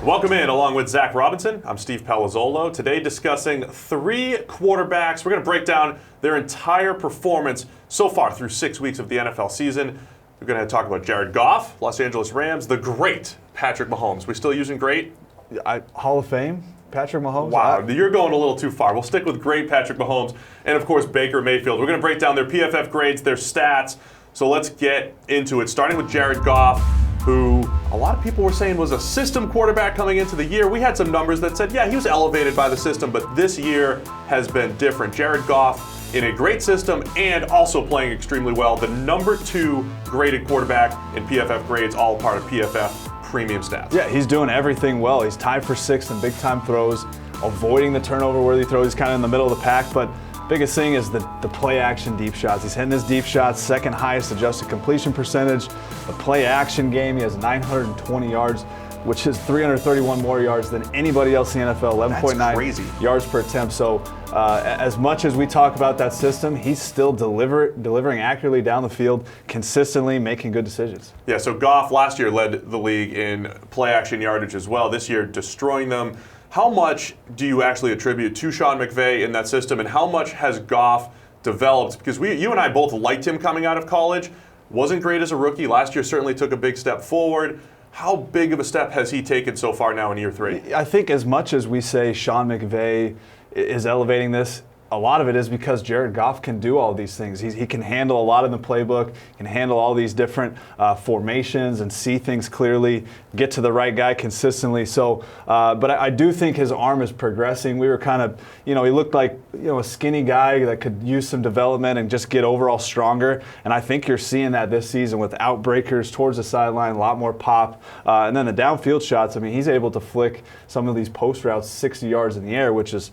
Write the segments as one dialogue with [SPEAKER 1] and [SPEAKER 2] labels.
[SPEAKER 1] Welcome in, along with Zach Robinson. I'm Steve Palazzolo. Today discussing three quarterbacks. We're going to break down their entire performance so far through 6 weeks of the NFL season. We're going to talk about Jared Goff, Los Angeles Rams, the great Patrick Mahomes. We still using great?
[SPEAKER 2] Hall of Fame, Patrick Mahomes.
[SPEAKER 1] Wow, you're going a little too far. We'll stick with great Patrick Mahomes and, of course, Baker Mayfield. We're going to break down their PFF grades, their stats. So let's get into it, starting with Jared Goff, who a lot of people were saying was a system quarterback coming into the year. We had some numbers that said, yeah, he was elevated by the system, but this year has been different. Jared Goff in a great system and also playing extremely well. The number 2 graded quarterback in PFF grades, all part of PFF premium stats.
[SPEAKER 2] Yeah, he's doing everything well. He's tied for 6th in big-time throws, avoiding the turnover-worthy throws. He's kind of in the middle of the pack, but biggest thing is the play-action deep shots. He's hitting his deep shots, second highest adjusted completion percentage. The play-action game, he has 920 yards, which is 331 more yards than anybody else in the NFL, 11.9 yards per attempt. So as much as we talk about that system, he's still delivering accurately down the field, consistently making good decisions.
[SPEAKER 1] Yeah, so Goff last year led the league in play-action yardage as well. This year, destroying them. How much do you actually attribute to Sean McVay in that system, and how much has Goff developed? Because you and I both liked him coming out of college. Wasn't great as a rookie. Last year certainly took a big step forward. How big of a step has he taken so far now in year 3?
[SPEAKER 2] I think as much as we say Sean McVay is elevating this, a lot of it is because Jared Goff can do all these things. He can handle a lot in the playbook, can handle all these different formations and see things clearly, get to the right guy consistently. So, but I do think his arm is progressing. We were kind of, he looked like, a skinny guy that could use some development and just get overall stronger. And I think you're seeing that this season with outbreakers towards the sideline, a lot more pop. And then the downfield shots, he's able to flick some of these post routes 60 yards in the air, which is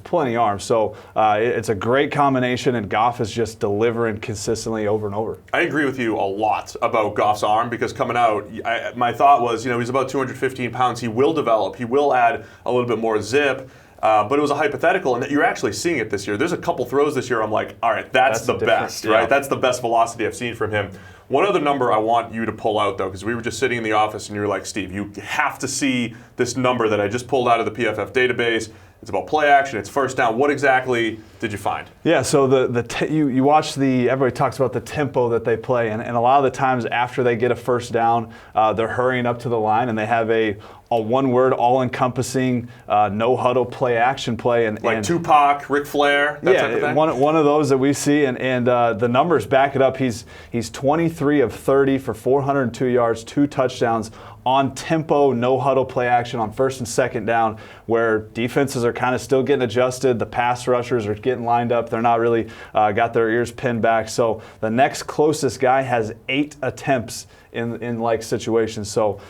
[SPEAKER 2] plenty arm. So, it's a great combination, and Goff is just delivering consistently over and over.
[SPEAKER 1] I agree with you a lot about Goff's arm because coming out, my thought was, he's about 215 pounds. He will develop. He will add a little bit more zip. But it was a hypothetical, and you're actually seeing it this year. There's a couple throws this year I'm like, all right, that's the best, right? Yeah. That's the best velocity I've seen from him. One other number I want you to pull out, though, because we were just sitting in the office, and you were like, Steve, you have to see this number that I just pulled out of the PFF database. It's about play action. It's first down. What exactly did you find?
[SPEAKER 2] Yeah, so you watch everybody talks about the tempo that they play, and a lot of the times after they get a first down, they're hurrying up to the line, and they have a one-word, all-encompassing, no-huddle play-action play.
[SPEAKER 1] Like Tupac, Ric Flair, that type of thing?
[SPEAKER 2] One of those that we see, and the numbers back it up. He's 23 of 30 for 402 yards, 2 touchdowns on tempo, no-huddle play action on first and second down, where defenses are kind of still getting adjusted. The pass rushers are getting lined up. They're not really got their ears pinned back. So the next closest guy has 8 attempts in like situations. So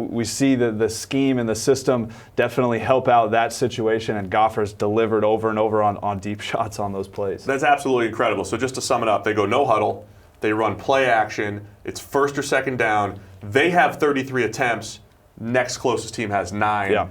[SPEAKER 2] we see the scheme and the system definitely help out that situation, and Goffers delivered over and over on deep shots on those plays.
[SPEAKER 1] That's absolutely incredible. So just to sum it up, they go no huddle, they run play action, it's first or second down, they have 33 attempts, next closest team has 9.
[SPEAKER 2] Yeah.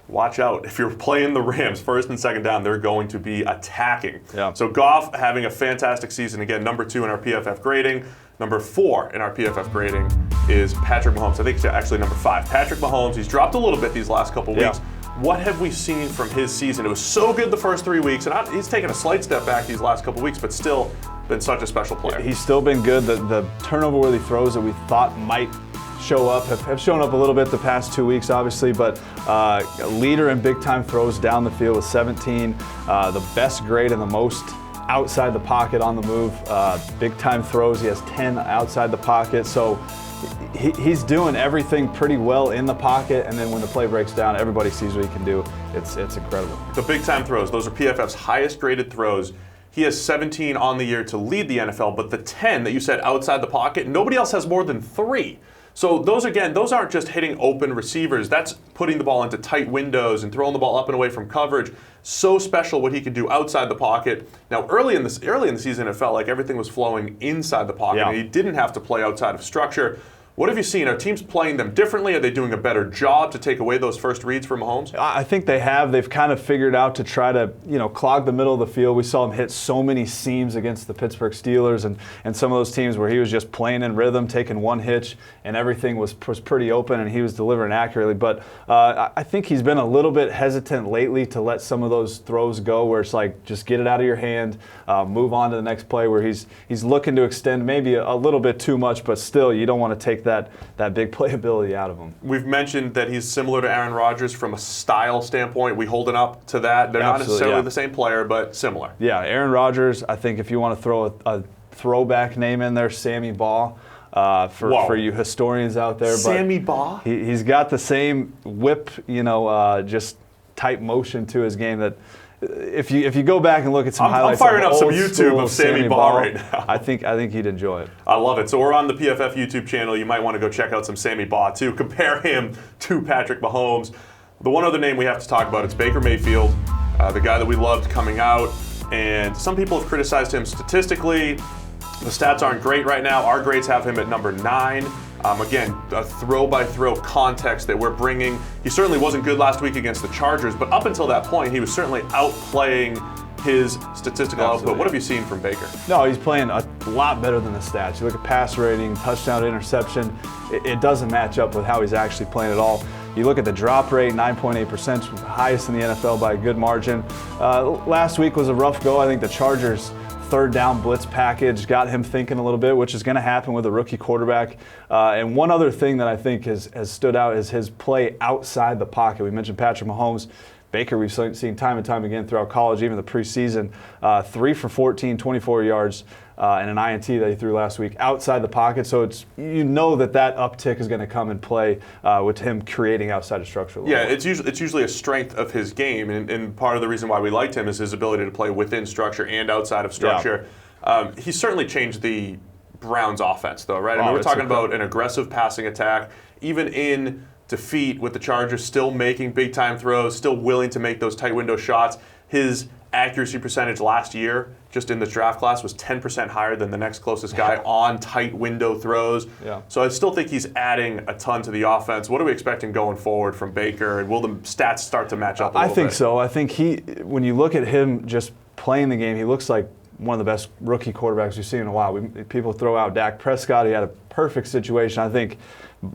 [SPEAKER 1] Watch out. If you're playing the Rams first and second down, they're going to be attacking.
[SPEAKER 2] Yeah.
[SPEAKER 1] So Goff having a fantastic season. Again, number 2 in our PFF grading. Number 4 in our PFF grading is Patrick Mahomes. I think it's actually number 5. Patrick Mahomes, he's dropped a little bit these last couple weeks. What have we seen from his season? It was so good the first 3 weeks, and he's taken a slight step back these last couple weeks, but still been such a special player.
[SPEAKER 2] He's still been good. The turnover-worthy throws that we thought might show up have shown up a little bit the past 2 weeks, obviously, but a leader in big-time throws down the field with 17, the best grade and the most outside the pocket on the move. Big-time throws, he has 10 outside the pocket, so he's doing everything pretty well in the pocket, and then when the play breaks down, everybody sees what he can do. It's incredible.
[SPEAKER 1] The big-time throws, those are PFF's highest-graded throws. He has 17 on the year to lead the NFL, but the 10 that you said outside the pocket, nobody else has more than 3. So those aren't just hitting open receivers. That's putting the ball into tight windows and throwing the ball up and away from coverage. So special what he could do outside the pocket. Now, early in the season, it felt like everything was flowing inside the pocket, and he didn't have to play outside of structure. What have you seen? Are teams playing them differently? Are they doing a better job to take away those first reads from Mahomes?
[SPEAKER 2] I think they have. They've kind of figured out to try to, clog the middle of the field. We saw him hit so many seams against the Pittsburgh Steelers and some of those teams where he was just playing in rhythm, taking one hitch, and everything was pretty open, and he was delivering accurately. But I think he's been a little bit hesitant lately to let some of those throws go where it's like, just get it out of your hand, move on to the next play, where he's looking to extend maybe a little bit too much, but still you don't want to take that big playability out of him.
[SPEAKER 1] We've mentioned that he's similar to Aaron Rodgers from a style standpoint. We holding up to that. They're not necessarily the same player, but similar.
[SPEAKER 2] Yeah, Aaron Rodgers, I think if you want to throw a throwback name in there, Sammy Baugh, for you historians out there.
[SPEAKER 1] Sammy Baugh?
[SPEAKER 2] He's got the same whip, just type motion to his game that if you go back and look at some highlights,
[SPEAKER 1] I'm firing up some
[SPEAKER 2] old
[SPEAKER 1] YouTube of Sammy Baugh right now.
[SPEAKER 2] I think he'd enjoy it.
[SPEAKER 1] I love it. So we're on the PFF YouTube channel. You might want to go check out some Sammy Baugh too. Compare him to Patrick Mahomes. The one other name we have to talk about is Baker Mayfield, the guy that we loved coming out. And some people have criticized him statistically. The stats aren't great right now. Our grades have him at number 9. Again, a throw-by-throw context that we're bringing. He certainly wasn't good last week against the Chargers, but up until that point, he was certainly outplaying his statistical output. What have you seen from Baker?
[SPEAKER 2] No, he's playing a lot better than the stats. You look at pass rating, touchdown to interception, it doesn't match up with how he's actually playing at all. You look at the drop rate, 9.8%, highest in the NFL by a good margin. Last week was a rough go. I think the Chargers' third down blitz package got him thinking a little bit, which is going to happen with a rookie quarterback. And one other thing that I think has stood out is his play outside the pocket. We mentioned Patrick Mahomes. Baker, we've seen time and time again throughout college, even the preseason, 3 for 14, 24 yards, and an INT that he threw last week outside the pocket. So that uptick is going to come in play with him creating outside of structure.
[SPEAKER 1] Yeah, it's usually a strength of his game, and part of the reason why we liked him is his ability to play within structure and outside of structure. Yeah. He's certainly changed the Browns' offense, though, right? I mean, we're talking about an aggressive passing attack, even in defeat with the Chargers, still making big-time throws, still willing to make those tight window shots. His accuracy percentage last year, just in this draft class, was 10% higher than the next closest guy on tight window throws. Yeah. So I still think he's adding a ton to the offense. What are we expecting going forward from Baker, and will the stats start to match up a little bit?
[SPEAKER 2] I think so. I think when you look at him just playing the game, he looks like one of the best rookie quarterbacks we've seen in a while. People throw out Dak Prescott. He had a perfect situation. I think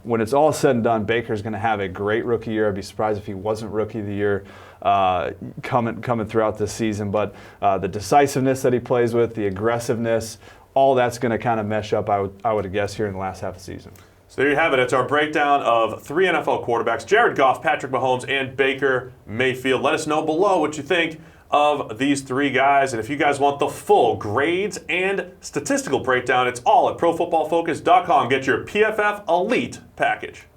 [SPEAKER 2] when it's all said and done, Baker's going to have a great rookie year. I'd be surprised if he wasn't rookie of the year coming throughout this season. But the decisiveness that he plays with, the aggressiveness, all that's going to kind of mesh up, I would guess, here in the last half of the season.
[SPEAKER 1] So there you have it. It's our breakdown of 3 NFL quarterbacks, Jared Goff, Patrick Mahomes, and Baker Mayfield. Let us know below what you think of these 3 guys. And if you guys want the full grades and statistical breakdown, it's all at ProFootballFocus.com. Get your PFF Elite package.